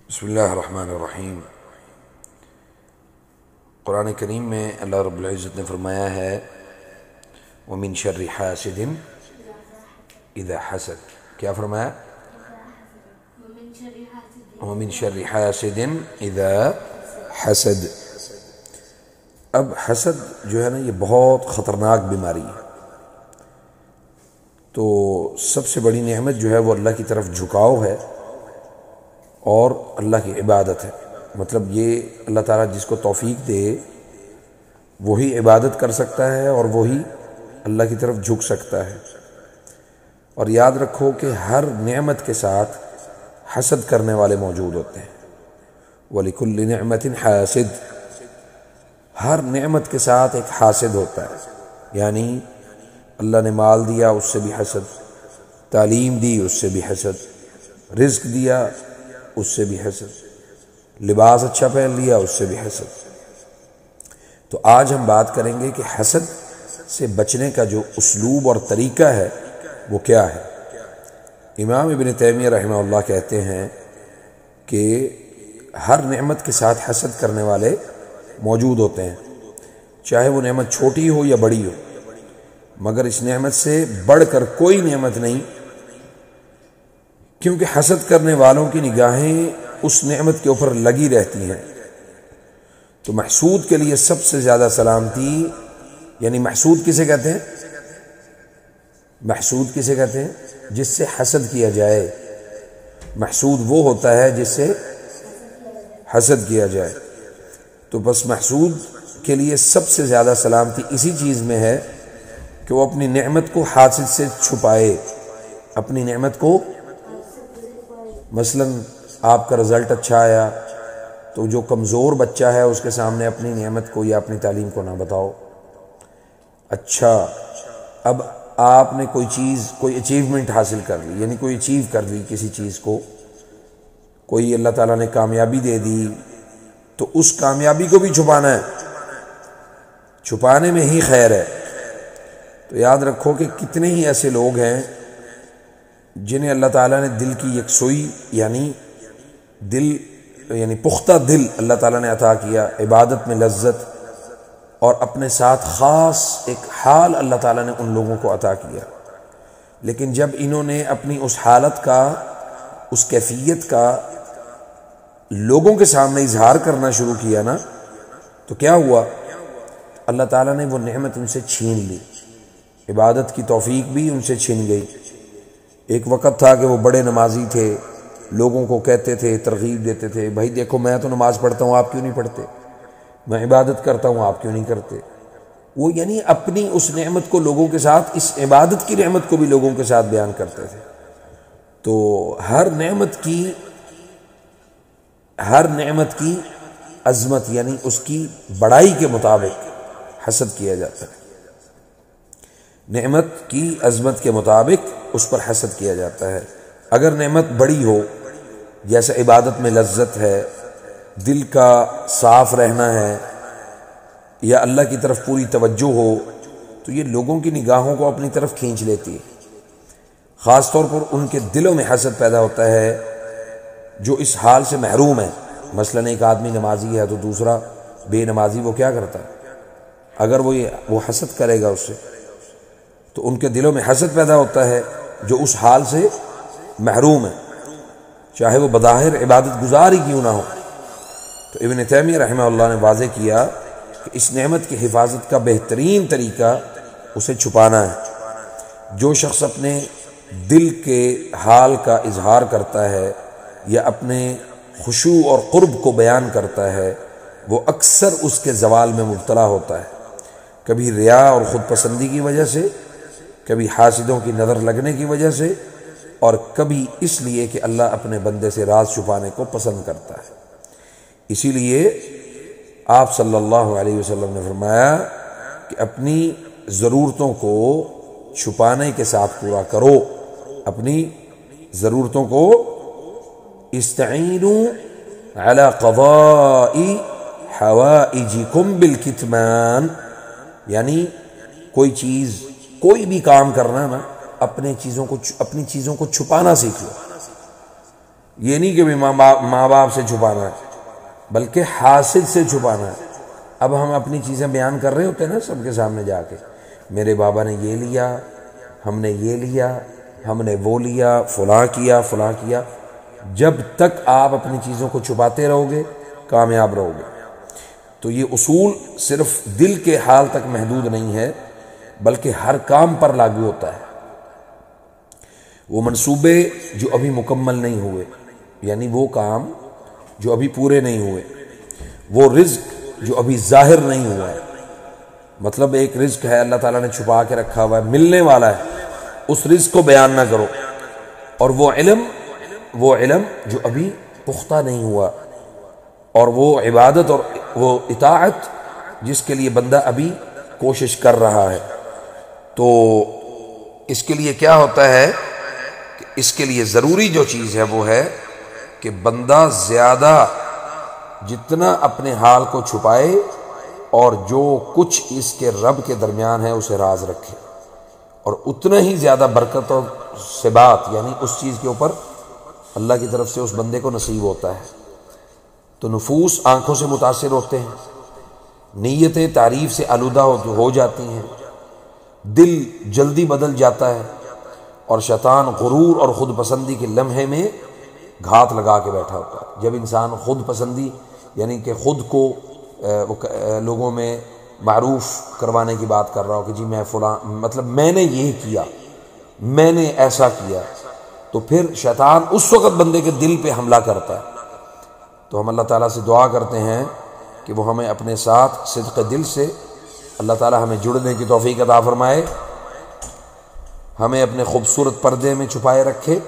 بسم اللہ الرحمن الرحیم۔ قرآن کریم میں اللہ رب العزت نے فرمایا ہے وَمِن شَرِّ حَاسِدٍ اِذَا حَسَد۔ کیا فرمایا؟ وَمِن شَرِّ حَاسِدٍ اِذَا حَسَد۔ اب حسد جو ہے نا، یہ بہت خطرناک بیماری ہے۔ تو سب سے بڑی نعمت جو ہے وہ اللہ کی طرف جھکاؤ ہے اور اللہ کی عبادت ہے۔ مطلب یہ اللہ تعالیٰ جس کو توفیق دے وہی عبادت کر سکتا ہے اور وہی اللہ کی طرف جھک سکتا ہے۔ اور یاد رکھو کہ ہر نعمت کے ساتھ حسد کرنے والے موجود ہوتے ہیں۔ وَلِكُلِّ نِعْمَةٍ حَاسِد۔ ہر نعمت کے ساتھ ایک حاسد ہوتا ہے، یعنی اللہ نے مال دیا اس سے بھی حسد، تعلیم دی اس سے بھی حسد، رزق دیا اس سے بھی حسد، لباس اچھا پہن لیا اس سے بھی حسد۔ تو آج ہم بات کریں گے کہ حسد سے بچنے کا جو اسلوب اور طریقہ ہے وہ کیا ہے۔ امام ابن تیمیہ رحمہ اللہ کہتے ہیں کہ ہر نعمت کے ساتھ حسد کرنے والے موجود ہوتے ہیں، چاہے وہ نعمت چھوٹی ہو یا بڑی ہو، مگر اس نعمت سے بڑھ کر کوئی نعمت نہیں، کیونکہ حسد کرنے والوں کی نگاہیں اس نعمت کے اوپر لگی رہتی ہیں۔ تو محسود کے لیے سب سے زیادہ سلامتی، یعنی محسود کسے کہتے ہیں؟ محسود کسے کہتے ہیں؟ جس سے حسد کیا جائے۔ محسود وہ ہوتا ہے جس سے حسد کیا جائے۔ تو بس محسود کے لیے سب سے زیادہ سلامتی اسی چیز میں ہے کہ وہ اپنی نعمت کو حاسد سے چھپائے، اپنی نعمت کو۔ مثلا آپ کا رزلٹ اچھا آیا تو جو کمزور بچہ ہے اس کے سامنے اپنی نعمت کو یا اپنی تعلیم کو نہ بتاؤ۔ اچھا، اب آپ نے کوئی چیز، کوئی اچیومنٹ حاصل کر لی، یعنی کوئی اچیو کر لی کسی چیز کو، کوئی اللہ تعالیٰ نے کامیابی دے دی، تو اس کامیابی کو بھی چھپانا ہے، چھپانے میں ہی خیر ہے۔ تو یاد رکھو کہ کتنے ہی ایسے لوگ ہیں جنہیں اللہ تعالیٰ نے دل کی یکسوئی، یعنی پختہ دل اللہ تعالیٰ نے عطا کیا، عبادت میں لذت، اور اپنے ساتھ خاص ایک حال اللہ تعالیٰ نے ان لوگوں کو عطا کیا، لیکن جب انہوں نے اپنی اس حالت کا، اس کیفیت کا لوگوں کے سامنے اظہار کرنا شروع کیا نا، تو کیا ہوا؟ اللہ تعالیٰ نے وہ نعمت ان سے چھین لی، عبادت کی توفیق بھی ان سے چھن گئی۔ ایک وقت تھا کہ وہ بڑے نمازی تھے، لوگوں کو کہتے تھے، ترغیب دیتے تھے، بھائی دیکھو میں تو نماز پڑھتا ہوں آپ کیوں نہیں پڑھتے، میں عبادت کرتا ہوں آپ کیوں نہیں کرتے۔ وہ یعنی اپنی اس نعمت کو لوگوں کے ساتھ، اس عبادت کی نعمت کو بھی لوگوں کے ساتھ بیان کرتے تھے۔ تو ہر نعمت کی عظمت، یعنی اس کی بڑائی کے مطابق حسد کیا جاتا ہے۔ نعمت کی عظمت کے مطابق اس پر حسد کیا جاتا ہے۔ اگر نعمت بڑی ہو، جیسے عبادت میں لذت ہے، دل کا صاف رہنا ہے، یا اللہ کی طرف پوری توجہ ہو، تو یہ لوگوں کی نگاہوں کو اپنی طرف کھینچ لیتی ہے۔ خاص طور پر ان کے دلوں میں حسد پیدا ہوتا ہے جو اس حال سے محروم ہے۔ مثلا ایک آدمی نمازی ہے تو دوسرا بے نمازی، وہ کیا کرتا ہے؟ اگر وہ حسد کرے گا اس سے، تو ان کے دلوں میں حسد پیدا ہوتا ہے جو اس حال سے محروم ہے، چاہے وہ بظاہر عبادت گزار ہی کیوں نہ ہو۔ تو ابن تیمیہ رحمہ اللہ نے واضح کیا کہ اس نعمت کی حفاظت کا بہترین طریقہ اسے چھپانا ہے۔ جو شخص اپنے دل کے حال کا اظہار کرتا ہے یا اپنے خشوع اور قرب کو بیان کرتا ہے، وہ اکثر اس کے زوال میں مبتلا ہوتا ہے، کبھی ریا اور خود پسندی کی وجہ سے، کبھی حاسدوں کی نظر لگنے کی وجہ سے، اور کبھی اس لیے کہ اللہ اپنے بندے سے راز چھپانے کو پسند کرتا ہے۔ اسی لیے آپ صلی اللہ علیہ وسلم نے فرمایا کہ اپنی ضرورتوں کو چھپانے کے ساتھ پورا کرو، اپنی ضرورتوں کو استعینوا علی قضاء حوائجکم بالکتمان، یعنی کوئی بھی کام کرنا نا، اپنی چیزوں کو چھپانا سیکھ لو۔ یہ نہیں کہ ماں باپ سے چھپانا ہے، بلکہ حاسد سے چھپانا ہے۔ اب ہم اپنی چیزیں بیان کر رہے ہوتے ہیں نا سب کے سامنے جا کے، میرے بابا نے یہ لیا، ہم نے یہ لیا، ہم نے وہ لیا، فلاں کیا۔ جب تک آپ اپنی چیزوں کو چھپاتے رہو گے کامیاب رہو گے۔ تو یہ اصول صرف دل کے حال تک محدود نہیں ہے، بلکہ ہر کام پر لاگو ہوتا ہے۔ وہ منصوبے جو ابھی مکمل نہیں ہوئے، یعنی وہ کام جو ابھی پورے نہیں ہوئے، وہ رزق جو ابھی ظاہر نہیں ہوا ہے، مطلب ایک رزق ہے اللہ تعالیٰ نے چھپا کے رکھا ہوا ہے، ملنے والا ہے، اس رزق کو بیان نہ کرو۔ اور وہ علم جو ابھی پختہ نہیں ہوا، اور وہ عبادت اور وہ اطاعت جس کے لیے بندہ ابھی کوشش کر رہا ہے، تو اس کے لیے کیا ہوتا ہے کہ اس کے لیے ضروری جو چیز ہے وہ ہے کہ بندہ زیادہ جتنا اپنے حال کو چھپائے اور جو کچھ اس کے رب کے درمیان ہے اسے راز رکھے، اور اتنا ہی زیادہ برکت اور ثبات یعنی اس چیز کے اوپر اللہ کی طرف سے اس بندے کو نصیب ہوتا ہے۔ تو نفوس آنکھوں سے متاثر ہوتے ہیں، نیتیں تعریف سے آلودہ ہو جاتی ہیں، دل جلدی بدل جاتا ہے، اور شیطان غرور اور خود پسندی کے لمحے میں گھات لگا کے بیٹھا ہوتا ہے۔ جب انسان خود پسندی یعنی کہ خود کو لوگوں میں معروف کروانے کی بات کر رہا ہو کہ جی میں فلاں، مطلب میں نے یہ کیا، میں نے ایسا کیا، تو پھر شیطان اس وقت بندے کے دل پہ حملہ کرتا ہے۔ تو ہم اللہ تعالیٰ سے دعا کرتے ہیں کہ وہ ہمیں اپنے ساتھ صدق دل سے اللہ تعالیٰ ہمیں جڑنے کی توفیق عطا فرمائے، ہمیں اپنے خوبصورت پردے میں چھپائے رکھے،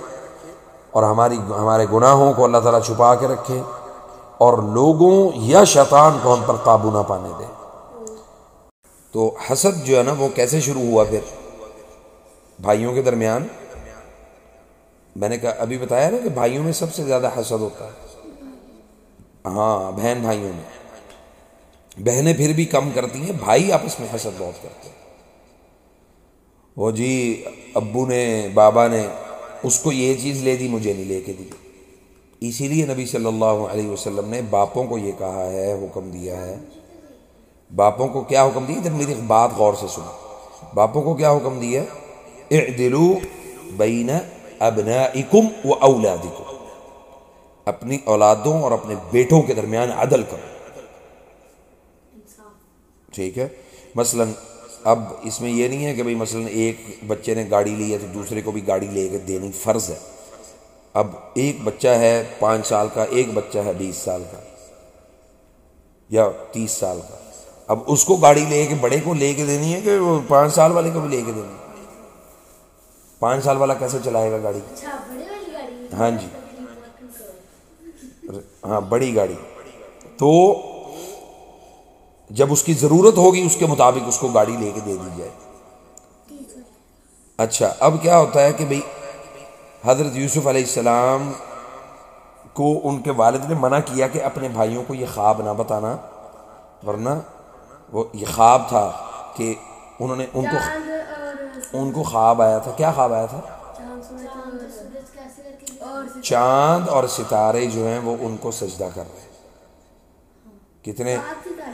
اور ہمارے گناہوں کو اللہ تعالیٰ چھپا کے رکھے، اور لوگوں یا شیطان کو ہم پر قابو نہ پانے دے۔ تو حسد جو ہے نا وہ کیسے شروع ہوا؟ پھر بھائیوں کے درمیان، میں نے ابھی بتایا نا کہ بھائیوں میں سب سے زیادہ حسد ہوتا ہے، ہاں بہن بھائیوں میں، بہنیں پھر بھی کم کرتی ہیں، بھائی آپس میں حسد بہت کرتے ہیں۔ وہ جی ابو نے بابا نے اس کو یہ چیز لے دی مجھے نہیں لے کے دی، اسی لیے نبی صلی اللہ علیہ وسلم نے باپوں کو یہ کہا ہے، حکم دیا ہے۔ باپوں کو کیا حکم دیا؟ جب میری بات غور سے سنو، باپوں کو کیا حکم دیا؟ اعدلوا بین ابنائکم و اولادکم، اپنی اولادوں اور اپنے بیٹوں کے درمیان عدل کرو، ٹھیک ہے؟ مثلا اب اس میں یہ نہیں ہے کہ بھئی مثلا ایک بچے نے گاڑی لی ہے تو دوسرے کو بھی گاڑی لے کے دینی فرض ہے۔ اب ایک بچہ ہے 5 سال کا، ایک بچہ ہے 20 سال کا یا 30 سال کا، اب اس کو گاڑی لے کے بڑے کو لے کے دینی ہے کہ وہ 5 سال والے کو بھی لے کے دینی ہے؟ 5 سال والا کیسے چلائے گا گاڑی؟ ہاں جی، ہاں بڑی گاڑی۔ تو جب اس کی ضرورت ہوگی اس کے مطابق اس کو گاڑی لے کے دے دی جائے۔ اچھا اب کیا ہوتا ہے کہ بھئی حضرت یوسف علیہ السلام کو ان کے والد نے منع کیا کہ اپنے بھائیوں کو یہ خواب نہ بتانا، ورنہ وہ یہ خواب تھا کہ انہوں نے ان کو خواب آیا تھا۔ کیا خواب آیا تھا؟ چاند اور ستارے جو ہیں وہ ان کو سجدہ کر رہے ہیں۔ کتنے؟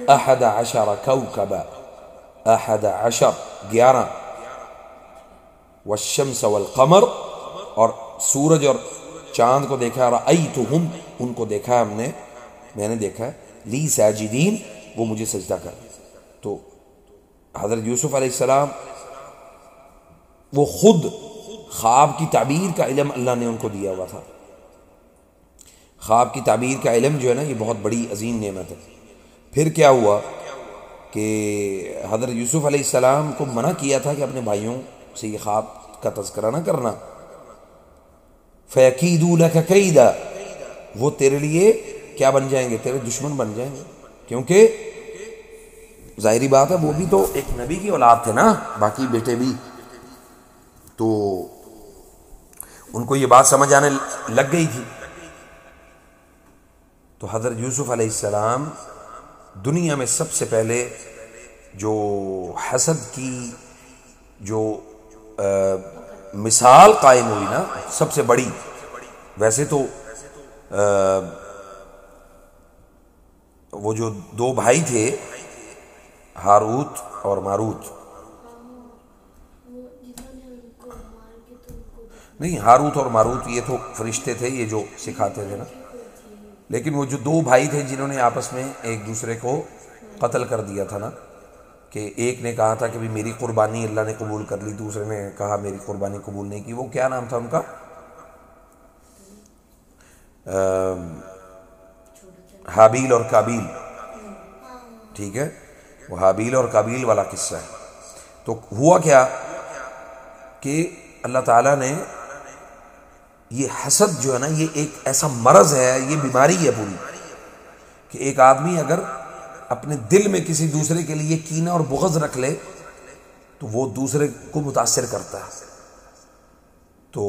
11 کوكبا، 11 والشمس والقمر، اور سورج اور چاند کو دیکھا، رأیتہم، ان کو دیکھا ہم نے، میں نے دیکھا، لی ساجدین، وہ مجھے سجدہ کر۔ تو حضرت یوسف علیہ السلام وہ خود خواب کی تعبیر کا علم اللہ نے ان کو دیا ہوا تھا۔ خواب کی تعبیر کا علم جو ہے نا یہ بہت بڑی عظیم نعمت ہے۔ پھر کیا ہوا کہ حضرت یوسف علیہ السلام کو منع کیا تھا کہ اپنے بھائیوں سے یہ خواب کا تذکرہ نہ کرنا۔ فَيَكِيدُوا لَكَ كَيْدًا، وہ تیرے لیے کیا بن جائیں گے؟ تیرے دشمن بن جائیں گے، کیونکہ ظاہری بات ہے وہ بھی تو ایک نبی کی اولاد تھے نا، باقی بیٹے بھی، تو ان کو یہ بات سمجھ آنے لگ گئی تھی۔ تو حضرت یوسف علیہ السلام دنیا میں سب سے پہلے جو حسد کی جو مثال قائم ہوئی نا سب سے بڑی، ویسے تو وہ جو دو بھائی تھے ہاروت اور ماروت، نہیں ہاروت اور ماروت یہ تو فرشتے تھے، یہ جو سکھاتے تھے نا، لیکن وہ جو دو بھائی تھے جنہوں نے آپس میں ایک دوسرے کو قتل کر دیا تھا نا، کہ ایک نے کہا تھا کہ بھی میری قربانی اللہ نے قبول کر لی، دوسرے نے کہا میری قربانی قبول نہیں کی، وہ کیا نام تھا ان کا؟ حابیل اور کابیل، ٹھیک ہے، وہ حابیل اور کابیل والا قصہ ہے۔ تو ہوا کیا کہ اللہ تعالیٰ نے یہ حسد جو ہے نا، یہ ایک ایسا مرض ہے، یہ بیماری ہے پوری، کہ ایک آدمی اگر اپنے دل میں کسی دوسرے کے لیے کینہ اور بغض رکھ لے تو وہ دوسرے کو متاثر کرتا ہے۔ تو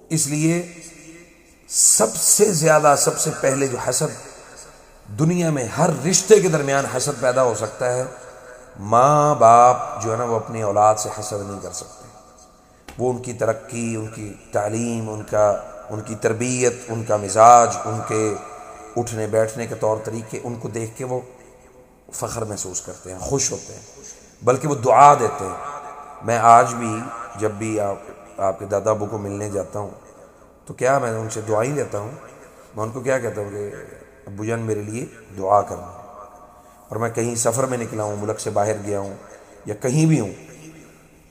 اس لیے سب سے زیادہ، سب سے پہلے جو حسد دنیا میں ہر رشتے کے درمیان حسد پیدا ہو سکتا ہے، ماں باپ جو ہے نا وہ اپنی اولاد سے حسد نہیں کر سکتے، وہ ان کی ترقی، ان کی تعلیم، ان کی تربیت، ان کا مزاج، ان کے اٹھنے بیٹھنے کے طور طریقے، ان کو دیکھ کے وہ فخر محسوس کرتے ہیں، خوش ہوتے ہیں، بلکہ وہ دعا دیتے ہیں۔ میں آج بھی جب بھی آپ کے دادا ابو کو ملنے جاتا ہوں تو کیا میں ان سے دعائیں لیتا ہوں، میں ان کو کیا کہتا ہوں کہ ابو جان میرے لیے دعا کرنا، اور میں کہیں سفر میں نکلا ہوں، ملک سے باہر گیا ہوں یا کہیں بھی ہوں،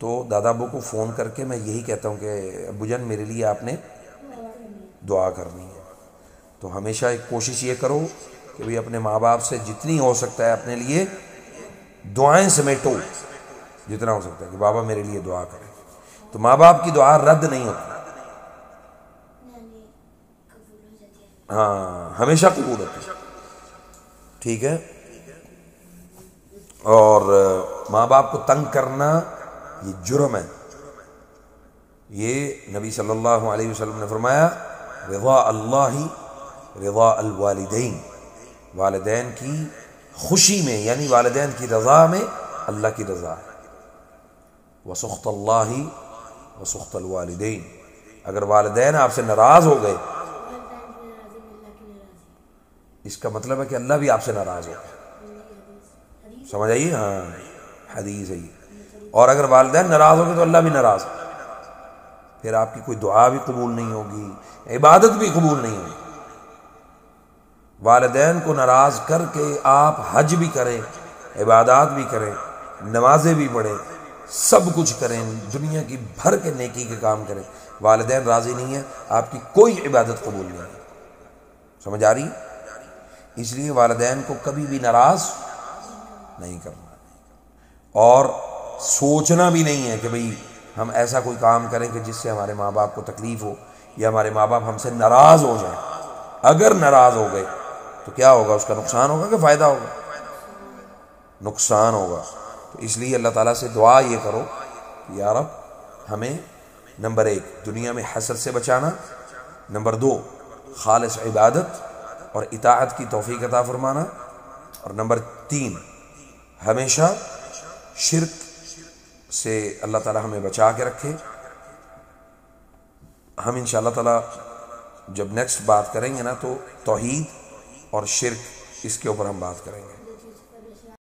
تو دادا ابو کو فون کر کے میں یہی کہتا ہوں کہ ابو جان میرے لیے آپ نے دعا کرنی ہے۔ تو ہمیشہ ایک کوشش یہ کرو کہ بھی اپنے ماں باپ سے جتنی ہو سکتا ہے اپنے لیے دعائیں سمیٹو، جتنا ہو سکتا ہے کہ بابا میرے لیے دعا کرے، تو ماں باپ کی دعا رد نہیں ہوتی، ہاں ہمیشہ قبول ہوتی ہے، ٹھیک ہے۔ اور ماں باپ کو تنگ کرنا یہ جرم ہے، یہ نبی صلی اللہ علیہ وسلم نے فرمایا رضا اللہ رضا الوالدین، والدین کی خوشی میں یعنی والدین کی رضا میں اللہ کی رضا ہے، وسخط اللہ وسخط الوالدین، اگر والدین آپ سے ناراض ہو گئے اس کا مطلب ہے کہ اللہ بھی آپ سے ناراض ہو گئے، سمجھ آئیے؟ ہاں حدیث ہے یہ، اور اگر والدین ناراض ہو گئے تو اللہ بھی ناراض ہے، پھر آپ کی کوئی دعا بھی قبول نہیں ہوگی، عبادت بھی قبول نہیں ہوگی۔ والدین کو ناراض کر کے آپ حج بھی کریں، عبادات بھی کریں، نمازیں بھی پڑھیں، سب کچھ کریں، دنیا کی بھر کے نیکی کے کام کریں، والدین راضی نہیں ہیں، آپ کی کوئی عبادت قبول نہیں ہے، سمجھ آ رہی؟ اس لیے والدین کو کبھی بھی ناراض نہیں کرنا، اور سوچنا بھی نہیں ہے کہ بھئی ہم ایسا کوئی کام کریں کہ جس سے ہمارے ماں باپ کو تکلیف ہو یا ہمارے ماں باپ ہم سے ناراض ہو جائیں۔ اگر ناراض ہو گئے تو کیا ہوگا؟ اس کا نقصان ہوگا کہ فائدہ ہوگا؟ نقصان ہوگا۔ تو اس لیے اللہ تعالیٰ سے دعا یہ کرو کہ یا رب ہمیں نمبر 1 دنیا میں حسد سے بچانا، نمبر 2 خالص عبادت اور اطاعت کی توفیق عطا فرمانا، اور نمبر 3 ہمیشہ شرک سے اللہ تعالیٰ ہمیں بچا کے رکھے۔ ہم انشاءاللہ تعالیٰ جب نیکسٹ بات کریں گے نا تو توحید اور شرک اس کے اوپر ہم بات کریں گے۔